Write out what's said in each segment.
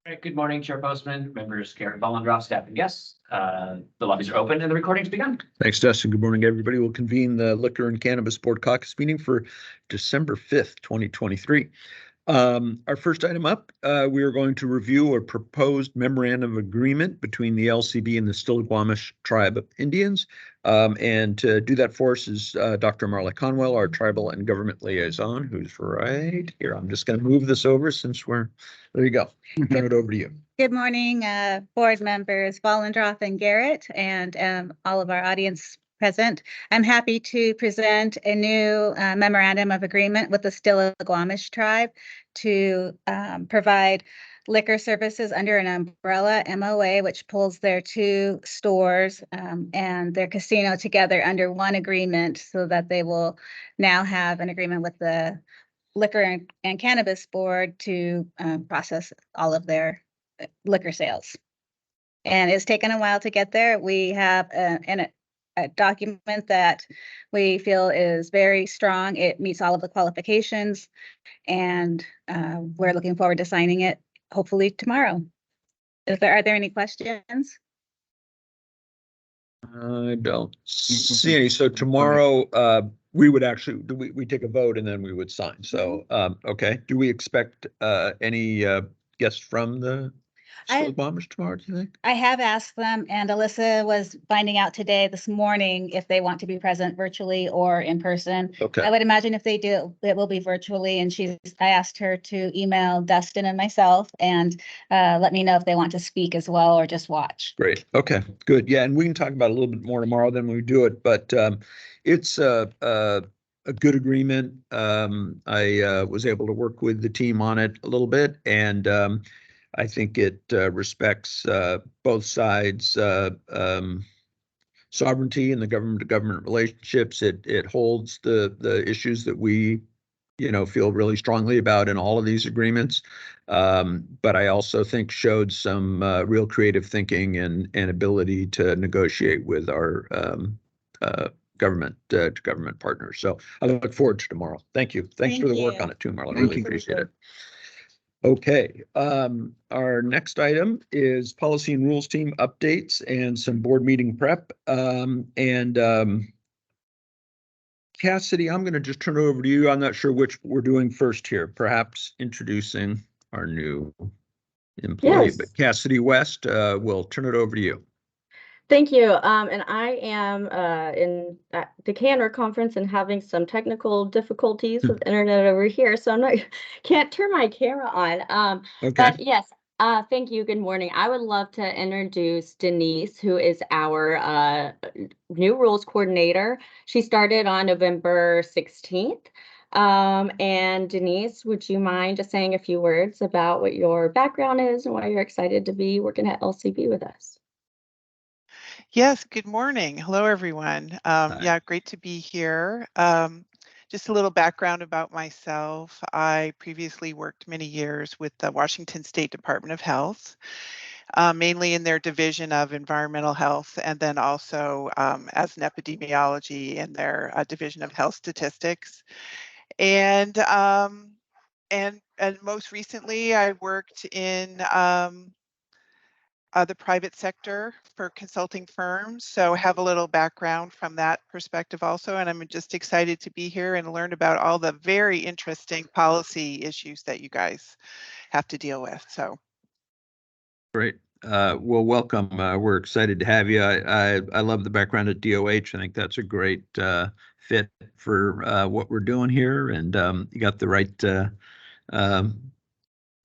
All right, good morning, Chair Postman, members, Garrett Bollendroff, staff and guests. The lobbies are open and the recording's begun. Thanks, Dustin. Good morning, everybody. We'll convene the Liquor and Cannabis Board Caucus meeting for December 5th, 2023. Our first item up, we are going to review a proposed memorandum of agreement between the LCB and the Stillaguamish Tribe of Indians. And to do that for us is Dr. Marla Conwell, our tribal and government liaison, who's right here. I'm just going to move this over since there you go. Turn it over to you. Good morning, board members Bollendroff and Garrett, and all of our audience present. I'm happy to present a new memorandum of agreement with the Stillaguamish tribe to provide liquor services under an umbrella MOA, which pulls their two stores and their casino together under one agreement, so that they will now have an agreement with the Liquor and Cannabis Board to process all of their liquor sales. And it's taken a while to get there. We have a document that we feel is very strong. It meets all of the qualifications, and we're looking forward to signing it hopefully tomorrow. Are there any questions? I don't see any. So tomorrow, we would actually, we take a vote and then we would sign. So, okay. Do we expect any guests from the Stillaguamish tomorrow, do you think? I have asked them, and Alyssa was finding out this morning, if they want to be present virtually or in person. Okay. I would imagine if they do, it will be virtually. And I asked her to email Dustin and myself and let me know if they want to speak as well or just watch. Great. Okay, good. Yeah, and we can talk about it a little bit more tomorrow than we do it, but it's a good agreement. I was able to work with the team on it a little bit, and I think it respects both sides' sovereignty and the government-to-government relationships. It holds the issues that we, feel really strongly about in all of these agreements. But I also think showed some real creative thinking and ability to negotiate with our government-to-government partners. So I look forward to tomorrow. Thank you. Thanks for the work on it too, Marla. Really appreciate it. Okay, our next item is policy and rules team updates and some board meeting prep. Cassidy, I'm going to just turn it over to you. I'm not sure which we're doing first here, perhaps introducing our new employee. Yes. But Cassidy West, we'll turn it over to you. Thank you. And I am in at the Canner conference and having some technical difficulties with internet over here, so can't turn my camera on. Okay. But yes, thank you. Good morning. I would love to introduce Denise, who is our new rules coordinator. She started on November 16th. And Denise, would you mind just saying a few words about what your background is and why you're excited to be working at LCB with us? Yes, good morning. Hello, everyone. Yeah, great to be here. Just a little background about myself. I previously worked many years with the Washington State Department of Health, mainly in their division of environmental health, and then also as an epidemiology in their division of health statistics. And most recently, I worked in the private sector for consulting firms, so have a little background from that perspective also, and I'm just excited to be here and learn about all the very interesting policy issues that you guys have to deal with. So great. Well, welcome. We're excited to have you. I love the background at DOH. I think that's a great fit for what we're doing here, and you got the right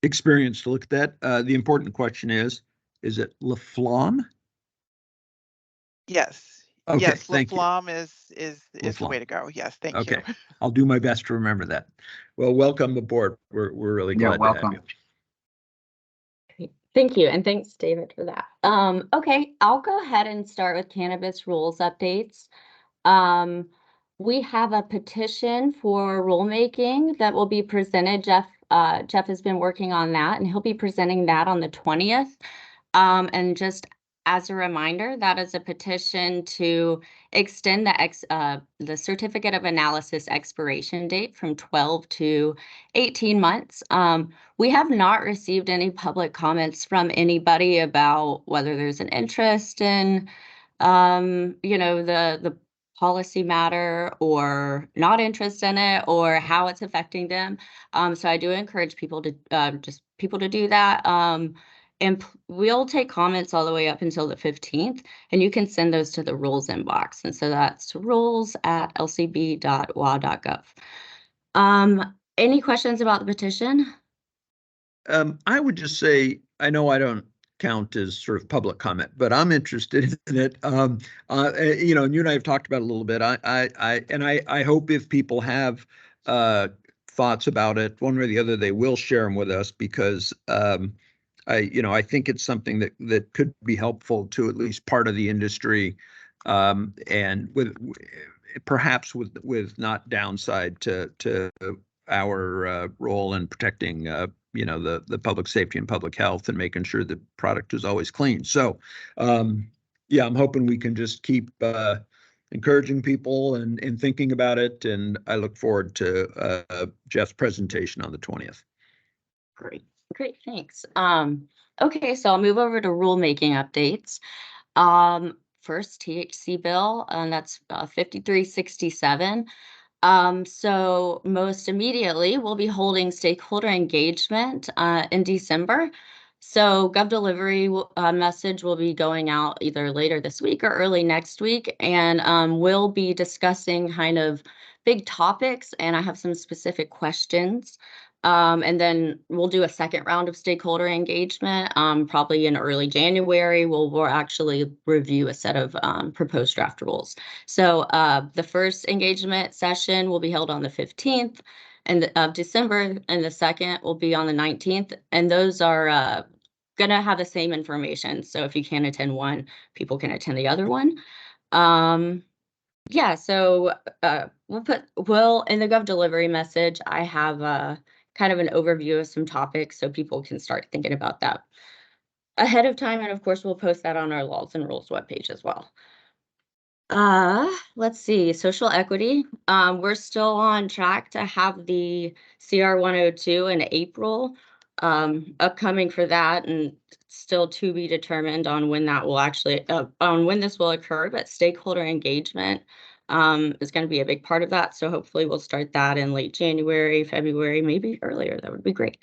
experience to look at that. The important question is it Laflamme? Yes. Okay, yes, Laflamme is the way to go. Yes, thank you. Okay, I'll do my best to remember that. Well, welcome aboard. We're really glad to have you. Thank you, and thanks, David, for that. Okay, I'll go ahead and start with cannabis rules updates. We have a petition for rulemaking that will be presented. Jeff has been working on that, and he'll be presenting that on the 20th. And just as a reminder, that is a petition to extend the certificate of analysis expiration date from 12 to 18 months. We have not received any public comments from anybody about whether there's an interest in, the policy matter or not interest in it or how it's affecting them. So I do encourage people to do that. And we'll take comments all the way up until the 15th, and you can send those to the rules inbox. And so that's rules@lcb.wa.gov. Any questions about the petition? I would just say, I know I don't count as sort of public comment, but I'm interested in it. And you and I have talked about it a little bit. I hope if people have thoughts about it, one way or the other, they will share them with us, because I think it's something that could be helpful to at least part of the industry, and perhaps with not downside to our role in protecting the public safety and public health and making sure the product is always clean. So yeah, I'm hoping we can just keep encouraging people and thinking about it. And I look forward to Jeff's presentation on the 20th. Great, thanks. Okay, so I'll move over to rulemaking updates. First THC bill, and that's 5367. So most immediately, we'll be holding stakeholder engagement in December. So GovDelivery message will be going out either later this week or early next week, and we'll be discussing kind of big topics, and I have some specific questions. And then we'll do a second round of stakeholder engagement, probably in early January. We'll actually review a set of proposed draft rules. So the first engagement session will be held on the 15th of December, and the second will be on the 19th. And those are going to have the same information. So if you can't attend one, people can attend the other one. Yeah, so we'll in the GovDelivery message, I have kind of an overview of some topics so people can start thinking about that ahead of time. And of course, we'll post that on our laws and rules webpage as well. Let's see, social equity. We're still on track to have the CR 102 in April, upcoming for that, and still to be determined on when that will actually, on when this will occur, but stakeholder engagement is going to be a big part of that. So hopefully we'll start that in late January, February, maybe earlier. That would be great.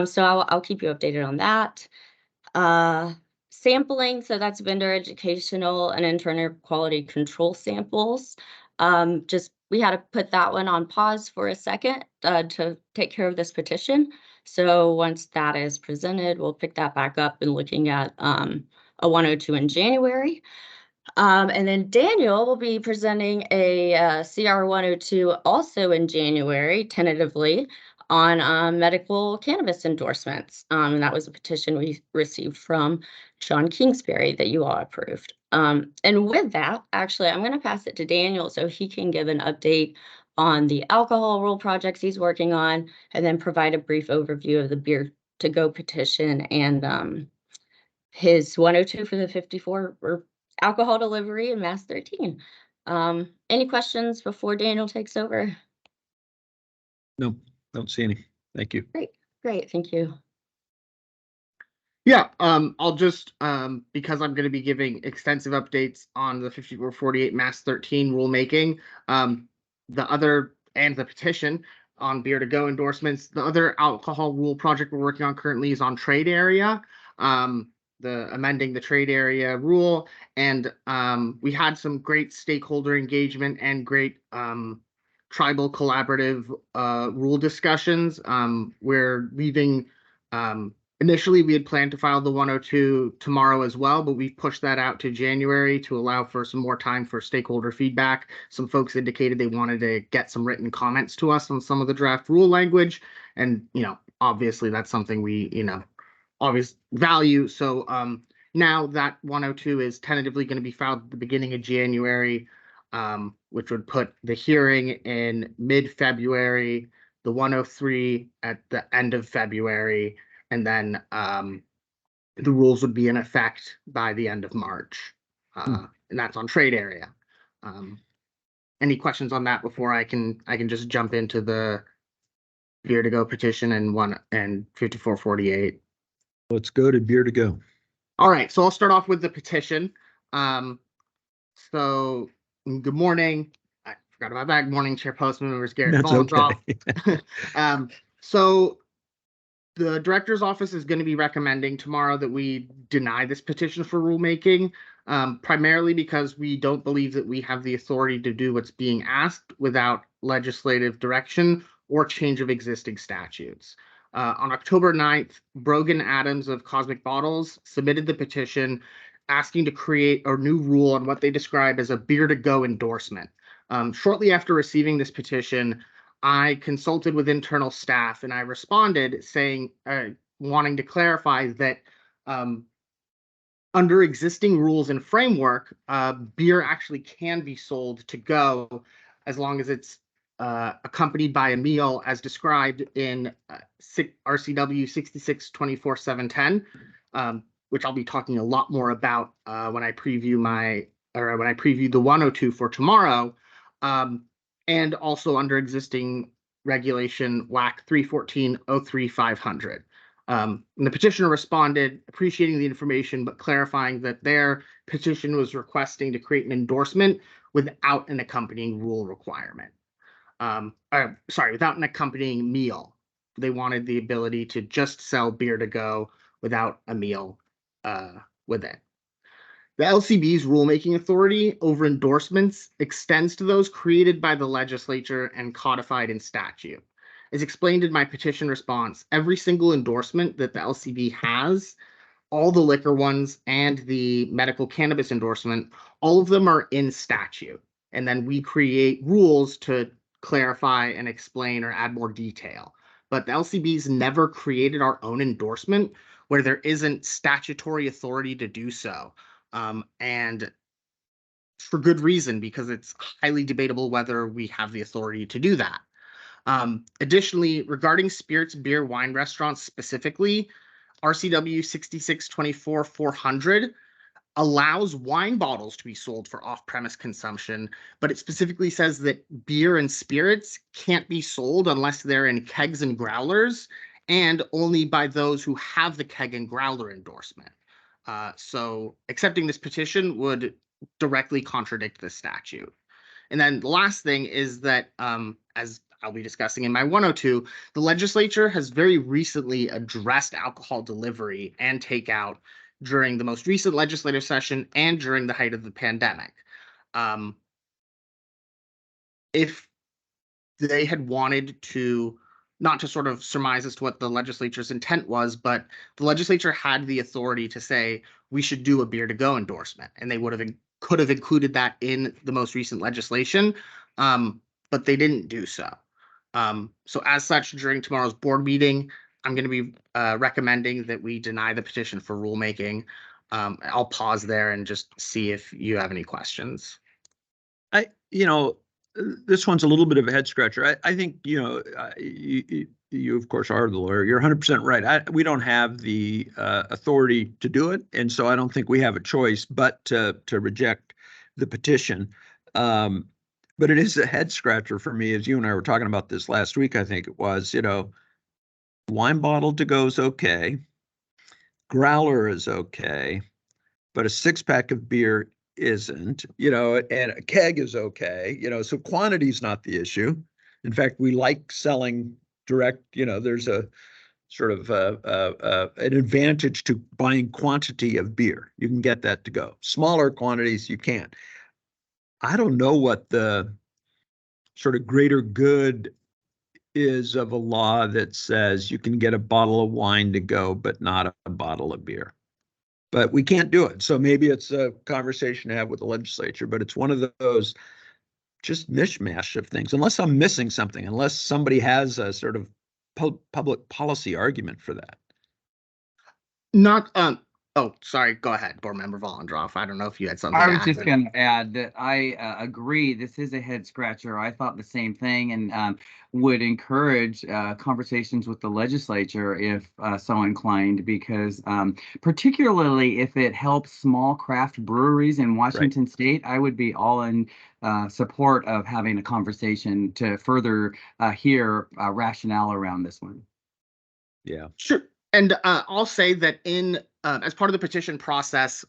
So I'll keep you updated on that. Sampling, so that's vendor educational and internal quality control samples. We had to put that one on pause for a second to take care of this petition. So once that is presented, we'll pick that back up and looking at a 102 in January. And then Daniel will be presenting a CR 102 also in January, tentatively, on medical cannabis endorsements. And that was a petition we received from John Kingsbury that you all approved. And with that, actually, I'm going to pass it to Daniel so he can give an update on the alcohol rule projects he's working on, and then provide a brief overview of the beer to go petition and his 102 for the 54 or alcohol delivery in Mass 13. Any questions before Daniel takes over? No, don't see any. Thank you. Great, thank you. Yeah, I'll just, because I'm going to be giving extensive updates on the 5448 Mass 13 rulemaking, the petition on beer to go endorsements. The other alcohol rule project we're working on currently is on trade area, amending the trade area rule. And we had some great stakeholder engagement and great tribal collaborative rule discussions. We're leaving, initially we had planned to file the 102 tomorrow as well, but we've pushed that out to January to allow for some more time for stakeholder feedback. Some folks indicated they wanted to get some written comments to us on some of the draft rule language. And, obviously that's something we, obvious value. So now that 102 is tentatively going to be filed at the beginning of January, which would put the hearing in mid-February, the 103 at the end of February, and then the rules would be in effect by the end of March. And that's on trade area. Any questions on that before I can just jump into the Beer to Go petition and 5448. Let's go to Beer to Go. All right, so I'll start off with the petition. So good morning. I forgot about that. Good morning, Chairperson, members Garrett That's Vollendroff. okay. So the director's office is going to be recommending tomorrow that we deny this petition for rulemaking, primarily because we don't believe that we have the authority to do what's being asked without legislative direction or change of existing statutes. On October 9th, Brogan Adams of Cosmic Bottles submitted the petition asking to create a new rule on what they describe as a beer to go endorsement. Shortly after receiving this petition, I consulted with internal staff and I responded saying, wanting to clarify that under existing rules and framework, beer actually can be sold to go as long as it's accompanied by a meal as described in RCW 6624-710, which I'll be talking a lot more about when I preview the 102 for tomorrow. And also under existing regulation WAC 314-03-500. And the petitioner responded, appreciating the information, but clarifying that their petition was requesting to create an endorsement without an accompanying rule requirement. Without an accompanying meal. They wanted the ability to just sell beer to go without a meal with it. The LCB's rulemaking authority over endorsements extends to those created by the legislature and codified in statute. As explained in my petition response, every single endorsement that the LCB has, all the liquor ones and the medical cannabis endorsement, all of them are in statute. And then we create rules to clarify and explain or add more detail. But the LCB's never created our own endorsement where there isn't statutory authority to do so. And for good reason, because it's highly debatable whether we have the authority to do that. Additionally, regarding spirits, beer, wine restaurants specifically, RCW 6624-400 allows wine bottles to be sold for off-premise consumption, but it specifically says that beer and spirits can't be sold unless they're in kegs and growlers, and only by those who have the keg and growler endorsement. So accepting this petition would directly contradict the statute. And then the last thing is that, as I'll be discussing in my 102, the legislature has very recently addressed alcohol delivery and takeout during the most recent legislative session and during the height of the pandemic. If they had wanted to, not to sort of surmise as to what the legislature's intent was, but the legislature had the authority to say we should do a beer to go endorsement, and they could have included that in the most recent legislation, but they didn't do so. So as such, during tomorrow's board meeting, I'm going to be recommending that we deny the petition for rulemaking. I'll pause there and just see if you have any questions. This one's a little bit of a head scratcher. I think, you of course are the lawyer. You're 100% right. We don't have the authority to do it. And so I don't think we have a choice but to reject the petition. But it is a head scratcher for me, as you and I were talking about this last week, I think it was, wine bottle to go is okay. Growler is okay. But a 6-pack of beer isn't, and a keg is okay, so quantity is not the issue. In fact, we like selling direct, there's a sort of an advantage to buying quantity of beer. You can get that to go. Smaller quantities, you can't. I don't know what the sort of greater good is of a law that says you can get a bottle of wine to go, but not a bottle of beer. But we can't do it. So maybe it's a conversation to have with the legislature, but it's one of those just mishmash of things, unless I'm missing something, unless somebody has a sort of public policy argument for that. Oh, sorry. Go ahead, Board Member Vollendorf. I don't know if you had something I to was add. just going to add that I agree. This is a head scratcher. I thought the same thing, and would encourage conversations with the legislature if so inclined, because particularly if it helps small craft breweries in Washington State, I would be all in support of having a conversation to further hear rationale around this one. Yeah. Sure. And I'll say that in as part of the petition process,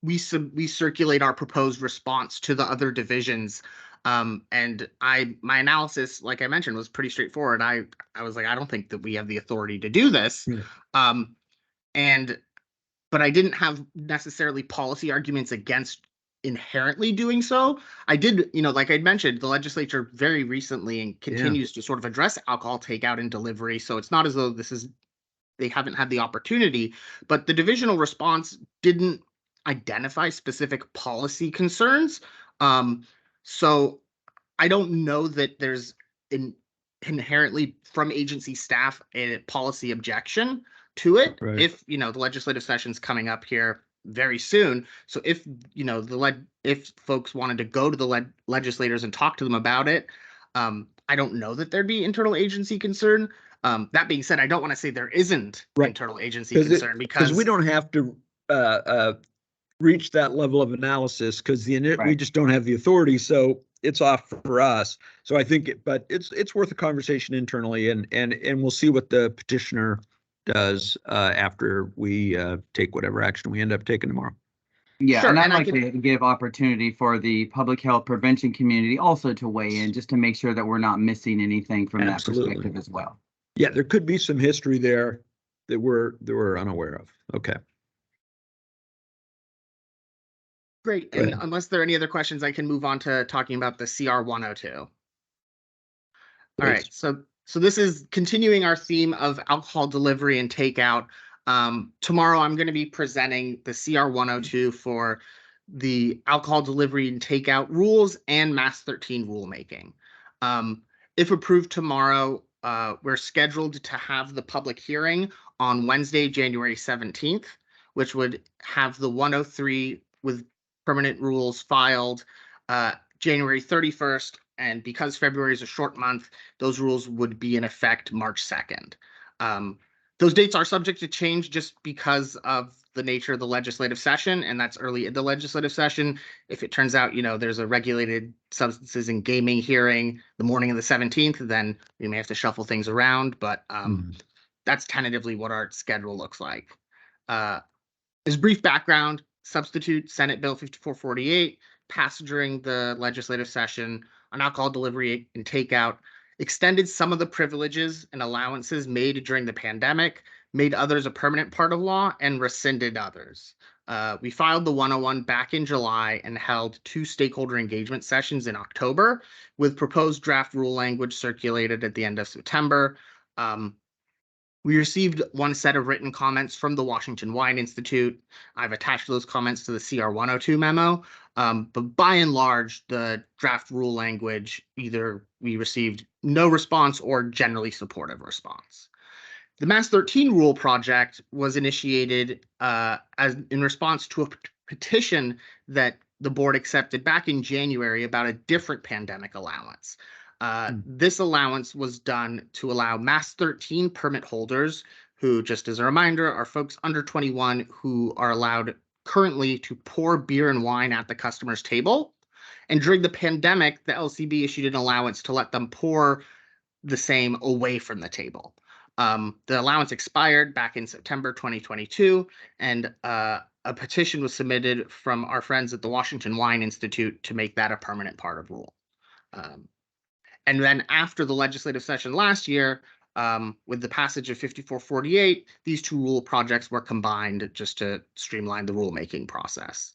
we circulate our proposed response to the other divisions. And my analysis, like I mentioned, was pretty straightforward. I was like, I don't think that we have the authority to do this. Yeah. But I didn't have necessarily policy arguments against inherently doing so. I did, like I'd mentioned, the legislature very recently and continues to sort of address alcohol takeout and delivery. So it's not as though they haven't had the opportunity, but the divisional response didn't identify specific policy concerns. So I don't know that there's inherently from agency staff a policy objection to it. Right. If the legislative session's coming up here very soon, so if if folks wanted to go to the legislators and talk to them about it, I don't know that there'd be internal agency concern. That being said, I don't want to say there isn't internal agency concern because we don't have to reach that level of analysis because we just don't have the authority. So it's off for us. So I think, but it's worth a conversation internally, and we'll see what the petitioner does after we take whatever action we end up taking tomorrow. Yeah, Sure, and I'd and I like to give opportunity for the public health prevention community also to weigh in, just to make sure that we're not missing anything from that perspective as well. Yeah, there could be some history there that we're unaware of. Okay. Great. And unless there are any other questions, I can move on to talking about the CR 102. All right. So this is continuing our theme of alcohol delivery and takeout. Tomorrow, I'm going to be presenting the CR 102 for the alcohol delivery and takeout rules and Mass 13 rulemaking. If approved tomorrow, we're scheduled to have the public hearing on Wednesday, January 17th, which would have the 103 with permanent rules filed January 31st. And because February is a short month, those rules would be in effect March 2nd. Those dates are subject to change just because of the nature of the legislative session, and that's early in the legislative session. If it turns out, there's a regulated substances and gaming hearing the morning of the 17th, then we may have to shuffle things around, but that's tentatively what our schedule looks like. As brief background, substitute Senate Bill 5448 passed during the legislative session on alcohol delivery and takeout, extended some of the privileges and allowances made during the pandemic, made others a permanent part of law, and rescinded others. We filed the 101 back in July and held 2 stakeholder engagement sessions in October, with proposed draft rule language circulated at the end of September. We received 1 set of written comments from the Washington Wine Institute. I've attached those comments to the CR 102 memo. But by and large, the draft rule language, either we received no response or generally supportive response. The Mass 13 rule project was initiated as in response to a petition that the board accepted back in January about a different pandemic allowance. This allowance was done to allow Mass 13 permit holders, who, just as a reminder, are folks under 21 who are allowed currently to pour beer and wine at the customer's table. And during the pandemic, the LCB issued an allowance to let them pour the same away from the table. The allowance expired back in September 2022, and a petition was submitted from our friends at the Washington Wine Institute to make that a permanent part of rule. And then after the legislative session last year, with the passage of 5448, these 2 rule projects were combined just to streamline the rulemaking process.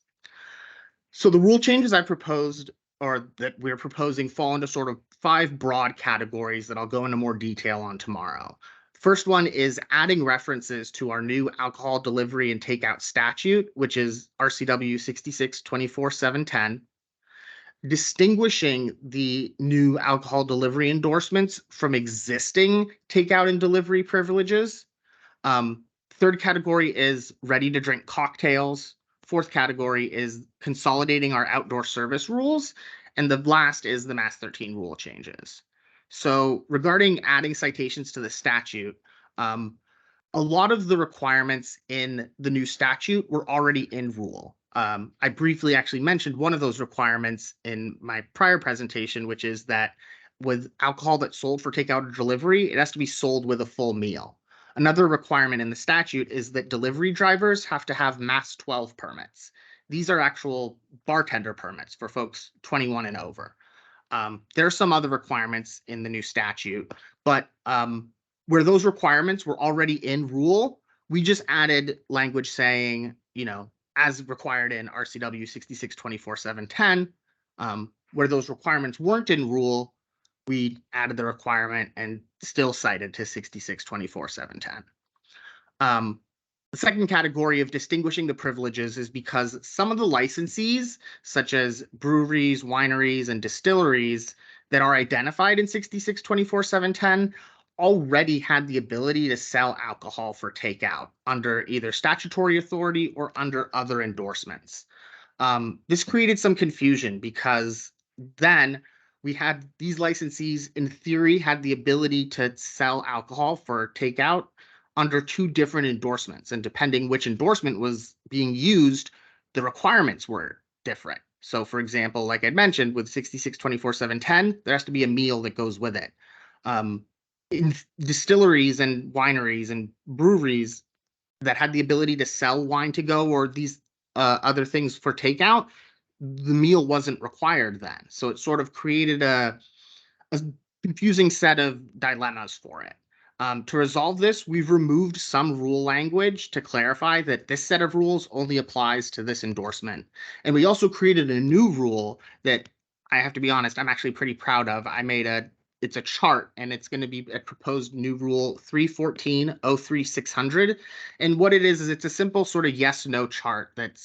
So the rule changes I proposed, or that we're proposing, fall into sort of 5 broad categories that I'll go into more detail on tomorrow. First one is adding references to our new alcohol delivery and takeout statute, which is RCW 66-24-710. Distinguishing the new alcohol delivery endorsements from existing takeout and delivery privileges. Third category is ready to drink cocktails. Fourth category is consolidating our outdoor service rules. And the last is the Mass 13 rule changes. So regarding adding citations to the statute, a lot of the requirements in the new statute were already in rule. I briefly actually mentioned one of those requirements in my prior presentation, which is that with alcohol that's sold for takeout or delivery, it has to be sold with a full meal. Another requirement in the statute is that delivery drivers have to have Mass 12 permits. These are actual bartender permits for folks 21 and over. There are some other requirements in the new statute, but where those requirements were already in rule, we just added language saying, as required in RCW 6624-710, where those requirements weren't in rule, we added the requirement and still cited to 6624-710. The second category of distinguishing the privileges is because some of the licensees, such as breweries, wineries, and distilleries that are identified in 6624-710, already had the ability to sell alcohol for takeout under either statutory authority or under other endorsements. This created some confusion because then we had these licensees, in theory, had the ability to sell alcohol for takeout under two different endorsements. And depending which endorsement was being used, the requirements were different. So, for example, like I mentioned, with 6624-710, there has to be a meal that goes with it. In distilleries and wineries and breweries that had the ability to sell wine to go or these other things for takeout, the meal wasn't required then. So it sort of created a confusing set of dilemmas for it. To resolve this, we've removed some rule language to clarify that this set of rules only applies to this endorsement. And we also created a new rule that I have to be honest, I'm actually pretty proud of. It's a chart, and it's going to be a proposed new rule 314-03-600. And what it is it's a simple sort of yes-no chart that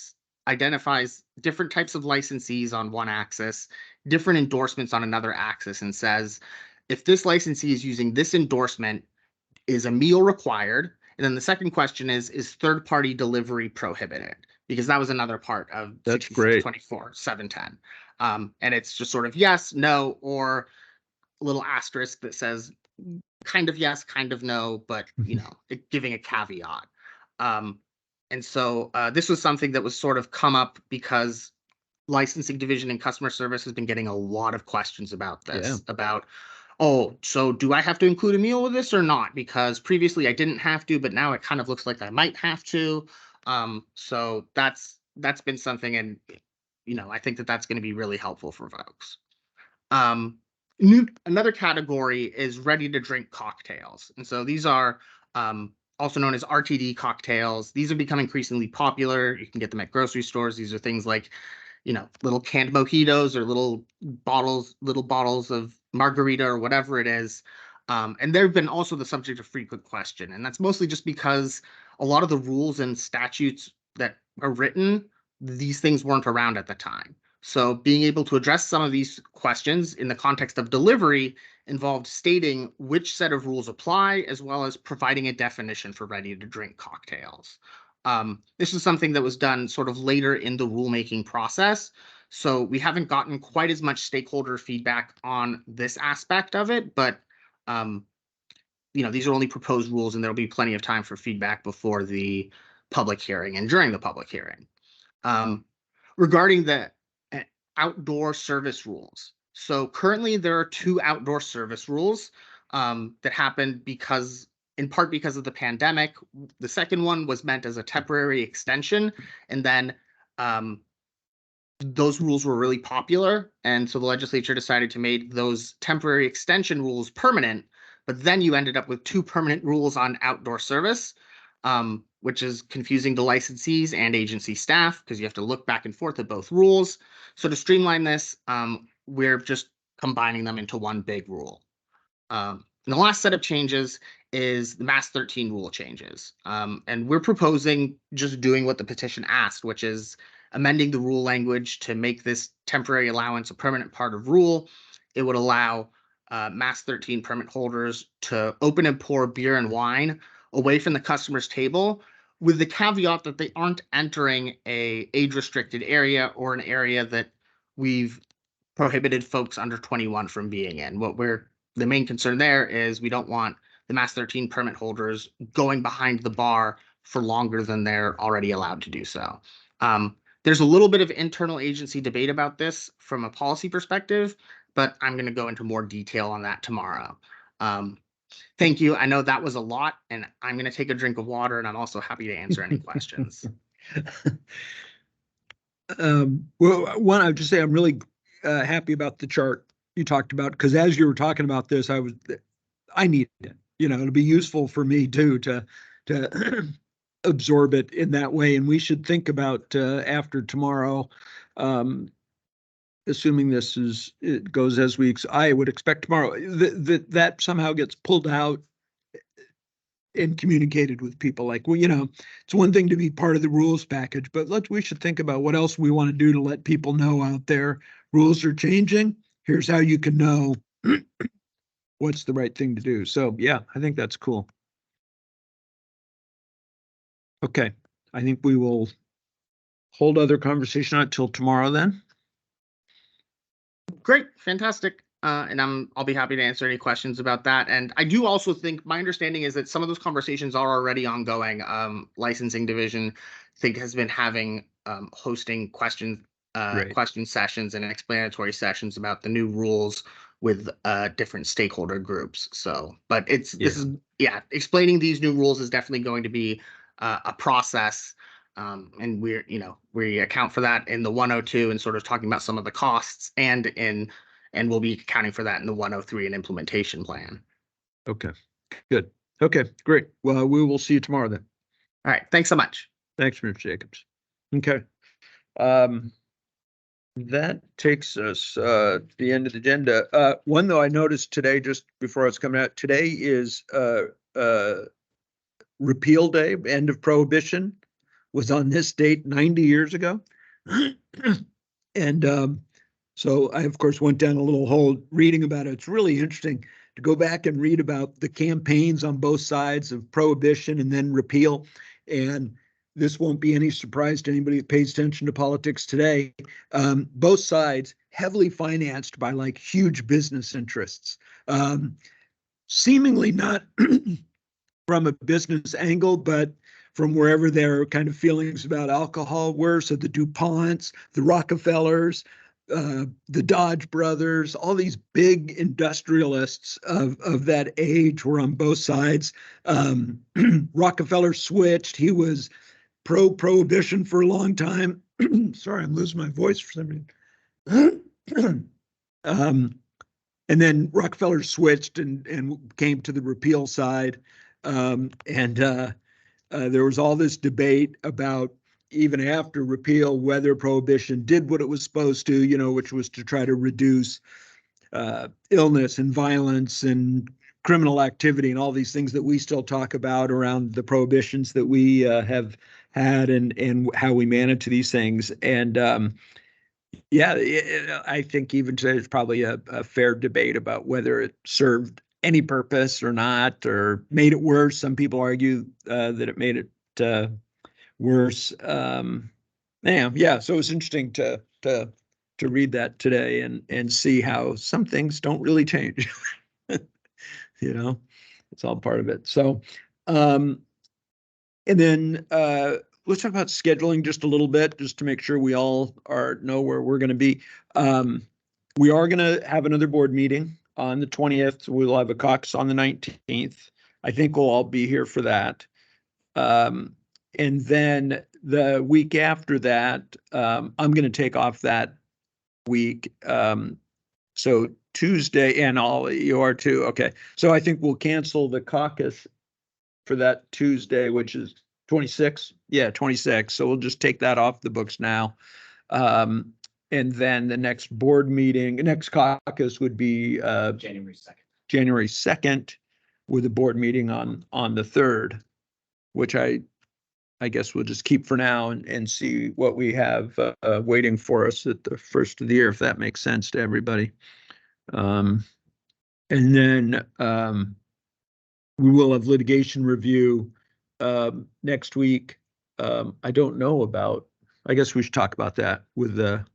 identifies different types of licensees on one axis, different endorsements on another axis, and says, if this licensee is using this endorsement, is a meal required? And then the second question is third-party delivery prohibited? Because that was another part of 6624-710. And it's just sort of yes, no, or a little asterisk that says kind of yes, kind of no, but giving a caveat. And so this was something that was sort of come up because licensing division and customer service has been getting a lot of questions about this, about, oh, so do I have to include a meal with this or not? Because previously I didn't have to, but now it kind of looks like I might have to. So that's been something, and I think that's going to be really helpful for folks. Another category is ready to drink cocktails. And so these are also known as RTD cocktails. These have become increasingly popular. You can get them at grocery stores. These are things like, little canned mojitos or little bottles of margarita or whatever it is. And they've been also the subject of frequent question. And that's mostly just because a lot of the rules and statutes that are written, these things weren't around at the time. So being able to address some of these questions in the context of delivery involved stating which set of rules apply, as well as providing a definition for ready-to-drink cocktails. This is something that was done sort of later in the rulemaking process, so we haven't gotten quite as much stakeholder feedback on this aspect of it, but these are only proposed rules, and there'll be plenty of time for feedback before the public hearing and during the public hearing. Regarding the outdoor service rules. So currently there are two outdoor service rules that happened in part because of the pandemic. The second one was meant as a temporary extension, and then those rules were really popular, and so the legislature decided to make those temporary extension rules permanent, but then you ended up with two permanent rules on outdoor service, which is confusing to licensees and agency staff because you have to look back and forth at both rules. So to streamline this, we're just combining them into one big rule. And the last set of changes is the Mass 13 rule changes. And we're proposing just doing what the petition asked, which is amending the rule language to make this temporary allowance a permanent part of rule. It would allow Mass 13 permit holders to open and pour beer and wine away from the customer's table, with the caveat that they aren't entering a age-restricted area or an area that we've prohibited folks under 21 from being in. The main concern there is we don't want the Mass 13 permit holders going behind the bar for longer than they're already allowed to do so. There's a little bit of internal agency debate about this from a policy perspective, but I'm going to go into more detail on that tomorrow. Thank you. I know that was a lot, and I'm going to take a drink of water, and I'm also happy to answer any questions. Well, one, I would just say I'm really happy about the chart you talked about, because as you were talking about this, I needed it. It'll be useful for me too to absorb it in that way. And we should think about after tomorrow, assuming it goes as I would expect tomorrow, that somehow gets pulled out and communicated with people. Like, well, it's one thing to be part of the rules package, but we should think about what else we want to do to let people know out there. Rules are changing. Here's how you can know what's the right thing to do. So yeah, I think that's cool. Okay, I think we will hold other conversation until tomorrow then. Great, fantastic. And I'll be happy to answer any questions about that. And I do also think my understanding is that some of those conversations are already ongoing. Licensing division, I think, has been hosting question sessions and explanatory sessions about the new rules with different stakeholder groups. So, but explaining these new rules is definitely going to be a process. And we account for that in the 102 and sort of talking about some of the costs, and we'll be accounting for that in the 103 and implementation plan. Okay, good. Okay, great. Well, we will see you tomorrow then. All right. Thanks so much. Thanks, Mr. Jacobs. Okay. That takes us to the end of the agenda. One, though, I noticed today, just before I was coming out, today is Repeal Day, end of Prohibition, was on this date 90 years ago. And so I, of course, went down a little hole reading about it. It's really interesting to go back and read about the campaigns on both sides of Prohibition and then repeal. And this won't be any surprise to anybody that pays attention to politics today. Both sides heavily financed by like huge business interests, seemingly not from a business angle, but from wherever their kind of feelings about alcohol were. So the DuPonts, the Rockefellers, the Dodge brothers, all these big industrialists of that age were on both sides. Rockefeller switched. He was pro-prohibition for a long time. Sorry, I'm losing my voice for some reason. And then Rockefeller switched and came to the repeal side. There was all this debate about, even after repeal, whether prohibition did what it was supposed to, which was to try to reduce illness and violence and criminal activity and all these things that we still talk about around the prohibitions that we have had and how we manage these things. And I think even today there's probably a fair debate about whether it served any purpose or not, or made it worse. Some people argue that it made it worse. So it's interesting to read that today and see how some things don't really change. It's all part of it. So, and then let's talk about scheduling just a little bit, just to make sure we all know where we're going to be. We are going to have another board meeting on the 20th. We'll have a caucus on the 19th. I think we'll all be here for that. And then the week after that, I'm going to take off that week. So Tuesday, and you are too. Okay. So I think we'll cancel the caucus for that Tuesday, which is 26. Yeah, 26. So we'll just take that off the books now. And then the next next caucus would be January 2nd. January 2nd, with a board meeting on the 3rd, which I guess we'll just keep for now and see what we have waiting for us at the first of the year, if that makes sense to everybody. And then we will have litigation review next week. I don't know about, I guess we should talk about that with the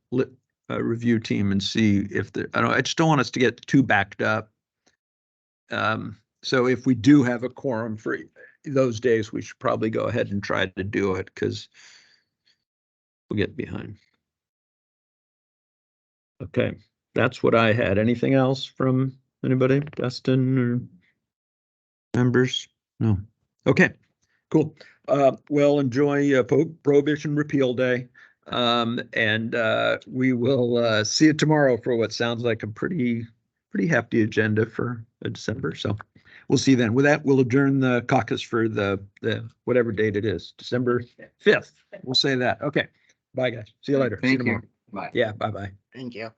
review team and see if I just don't want us to get too backed up. So if we do have a quorum for those days, we should probably go ahead and try to do it because we'll get behind. Okay, that's what I had. Anything else from anybody? Dustin or members? No. Okay, cool. Well, enjoy Prohibition Repeal Day. And we will see you tomorrow for what sounds like a pretty hefty agenda for December. So we'll see you then. With that, we'll adjourn the caucus for the whatever date it is, December 5th. We'll say that. Okay. Bye, guys. See you later. See you Thank tomorrow. you. Bye. Yeah, bye-bye. Thank you.